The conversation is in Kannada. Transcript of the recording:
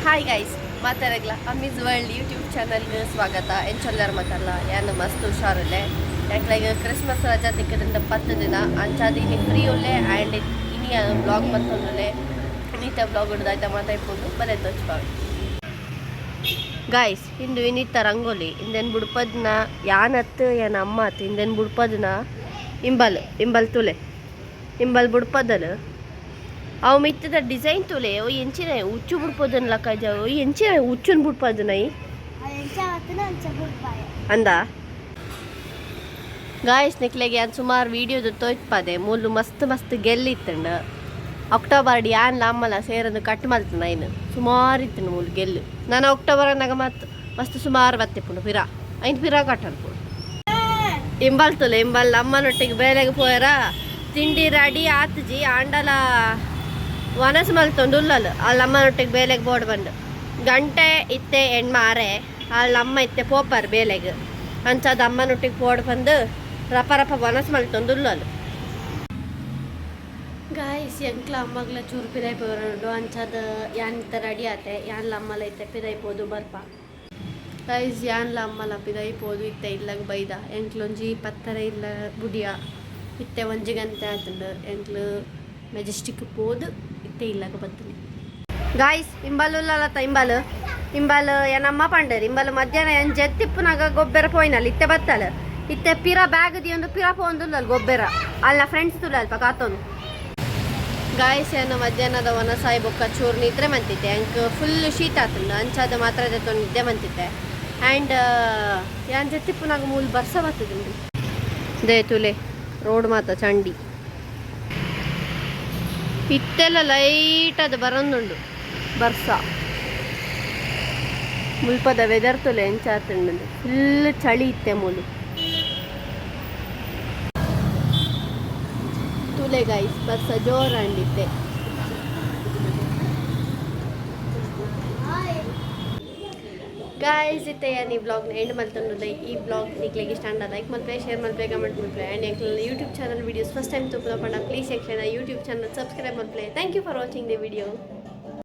ಹಾಯ್ ಗೈಸ್ ಮಾತಾಡಗ್ಲ ಅಮ್ಮೀಸ್ ವರ್ಲ್ಡ್ ಯೂಟ್ಯೂಬ್ ಚಾನಲ್ಗೆ ಸ್ವಾಗತ ಎಂಚೊಲ್ಲರ್ ಮಾತಲ್ಲ ಏನು ಮಸ್ತ್ ಹುಷಾರಲ್ಲೇ ಯಾಕೆ ಕ್ರಿಸ್ಮಸ್ ರಜಾ ತಿಕ್ಕದಿಂದ 10 ದಿನ ಅಂಚಾದ ಇನಿ ಫ್ರೀ ಉಳ್ಳೇ ಆ್ಯಂಡ್ ಇನಿ ಬ್ಲಾಗ್ ಮತ್ತೊಂದುಲ್ಲೇ ಇನ್ನಿತ ಬ್ಲಾಗ್ ಹಿಡ್ದಾಯ್ತಾ ಮಾತಾಡ್ಕೊಂಡು ಬರೇ ತೋಚ್ಬಾರ್ದು ಗಾಯ್ಸ್ ಇಂದು ಇನ್ನಿತ್ತ ರಂಗೋಲಿ ಇಂದೇನು ಬುಡ್ಪದ್ನ ಯಾನತ್ತು ಏನ ಅಮ್ಮ ಅತ್ತು ಇಂದೇನು ಬುಡ್ಪದ್ನ ಇಂಬಲ್ ತುಲೆ ಇಂಬಲ್ ಬುಡ್ಪದಲು ಅವು ಮಿತ್ತದ ಡಿಸೈನ್ ತುಲೆ ಓ ಎಂಚಿನ ಉಚ್ಚು ಬುಡ್ಪದನ್ ಲಕ್ಕ ಜಾವು ಎಂಚಿನ ಉಚ್ಚುನ್ ಬುಡ್ಪದು ನೈ ಅಂದ ಗಾಯಸ್ ನಿಕ್ಲೆಗೆ ಅದು ಸುಮಾರು ವೀಡಿಯೋದು ತೋಯ್ಪದೆ ಮೂಲು ಮಸ್ತ್ ಮಸ್ತ್ ಗೆಲ್ಲಿತ್ತಂಡು ಅಕ್ಟೋಬರ್ ಯಾನ್ಲ ಅಮ್ಮಲ ಸೇರದು ಕಟ್ ಮಲ್ತು ನೈನು ಸುಮಾರು ಇತ್ತು ಮೂಲು ಗೆಲ್ಲು ನಾನು ಅಕ್ಟೋಬರ್ ಅನ್ನಗ ಮಸ್ತ್ ಸುಮಾರು ಬತ್ತಿಪ್ಪುಂಡು ಪಿರಾ ಐದು ಪಿರಾ ಕಟ್ಟಲ್ಪುಡು ಇಂಬಲ್ ತುಲೆ ಇಂಬಲ್ ಅಮ್ಮನೊಟ್ಟಿಗೆ ಬೇಲೆಗೆ ಪೋಯರ ತಿಂಡಿ ರೆಡಿ ಆತಜಿ ಆಂಡಲ ವನಸ್ ಮಲ್ತೊಂದು ಉಲ್ಲಲು ಅಲ್ಲಿ ಅಮ್ಮನೊಟ್ಟಿಗೆ ಬೇಲೆಗೆ ಬೋರ್ಡ್ ಬಂದು ಗಂಟೆ ಇತ್ತೆ ಹೆಣ್ಮಾರೆ ಅಲ್ಲಿ ಅಮ್ಮ ಇತ್ತೆ ಪೋಪರ್ ಬೇಲೆಗೆ ಅಂಚದ ಅಮ್ಮನೊಟ್ಟಿಗೆ ಬೋರ್ಡ್ ಬಂದು ರಪ ರಪ ವನಸ್ ಮಲ್ತೊಂದು ಉಲ್ಲಲು ಗಾಯ್ಸ್ ಎಂಕ್ಲ ಅಮ್ಮಗ್ಲ ಚೂರು ಪಿದಾಯ್ಪೋರು ಅಂಚದ ಯಾನಿತ್ತ ರೆಡಿ ಆತೆ ಯಾನ್ಲ ಅಮ್ಮಲ ಇತ್ತೆ ಪಿದಾಯ್ಪೋದು ಬರ್ಪ ಗೈಸ್ ಯಾನ್ಲ ಅಮ್ಮಲ ಪಿದಾಯ್ಪೋದು ಇತ್ತೆ ಇಲ್ಲಾಗ ಬೈದ ಎಂಕ್ಲೊಂಜಿ ಪತ್ತರ ಇಲ್ಲ ಬುಡಿಯ ಇತ್ತೆ ಒಂಜಿ ಗಂಟೆ ಆತಂಡು ಎಂಕ್ಲು ಮೆಜೆಸ್ಟಿಕ್ ಪೋದು ಇತ್ತೆ ಇಲ್ಲಾಗ ಬರ್ತದೆ ಗಾಯ್ಸ್ ಇಂಬಲ್ ಉಲ್ಲತ್ತ ಇಂಬಲ್ ಏನಮ್ಮ ಪಂಡರು ಇಂಬಲ್ ಮಧ್ಯಾಹ್ನ ಏನು ಜತ್ತಿಪ್ಪುನಾಗ ಗೊಬ್ಬರ ಪೋಯ್ನಲ್ಲಿ ಇತ್ತೆ ಬತ್ತಲ್ಲ ಇತ್ತೆ ಪಿರ ಬ್ಯಾಗ್ ದಿಯೊಂದು ಪಿರ ಪೋಂದುಲ್ಲ ಗೊಬ್ಬರ ಅಲ್ಲ ಫ್ರೆಂಡ್ಸ್ ತುಲ್ಲ ಅಲ್ಪ ಕಾತೊಂದು ಗಾಯ್ಸ್ ಏನು ಮಧ್ಯಾಹ್ನದ ಒನಸಾಯಿ ಬೊಕ್ಕ ಚೂರು ನಿದ್ರೆ ಮಂತಿದ್ದೆ ಅಂಕ್ ಫುಲ್ ಶೀತ ಆತಂದು ಅಂಚಾದ ಮಾತ್ರ ಜೊತೆ ನಿದ್ದೆ ಮಂತಿದ್ದೆ ಆ್ಯಂಡ್ ಯಾನ್ ಜತ್ತಿಪ್ಪುನಾಗ ಮೂಲ ಬರ್ಸ ಬರ್ತದುಂಡು ದೇ ತುಲೆ ರೋಡ್ ಮಾತ ಚಂಡಿ ಇತ್ತೆಲ್ಲ ಲೈಟ್ ಅದು ಬರೋದುಂಡು ಬರ್ಸ ಮುಲ್ಪದ ವೆದರ್ ತುಲೆ ಎಂಚಾತಂಡು ಫುಲ್ ಚಳಿ ಇತ್ತೆ ಮೂಲು ತುಲೆ ಗೈಸ್ ಬರ್ಸ ಜೋರಂಡಿತ್ತೆ ಗಾಯ್ಸ್ ಇತ್ತೆ ಯಾನ್ ಈ ಬ್ಲಾಗ್ನ ಎಂಡ್ ಮಲ್ತೊಂದು ಈ ಬ್ಲಾಗ್ ನಿಕ್ಲೆಗೆ ಇಷ್ಟ ಅಂಡ ಲೈಕ್ ಮಲ್ಪೆ ಶೇರ್ ಮಲ್ಪೆ ಕಮೆಂಟ್ ಮಲ್ಪೆ ಆ್ಯಂಡ್ ಎಂಕ್ಲ YouTube channel videos first time ತೋಪುನ ಪಂಡ ಪ್ಲೀಸ್ ಎಂಕ್ಲೆನ ಯೂಟ್ಯೂಬ್ ಚಾನಲ್ ಸಬ್ಸ್ಕ್ರೈಬ್ ಮಲ್ಪೆ thank you for watching the video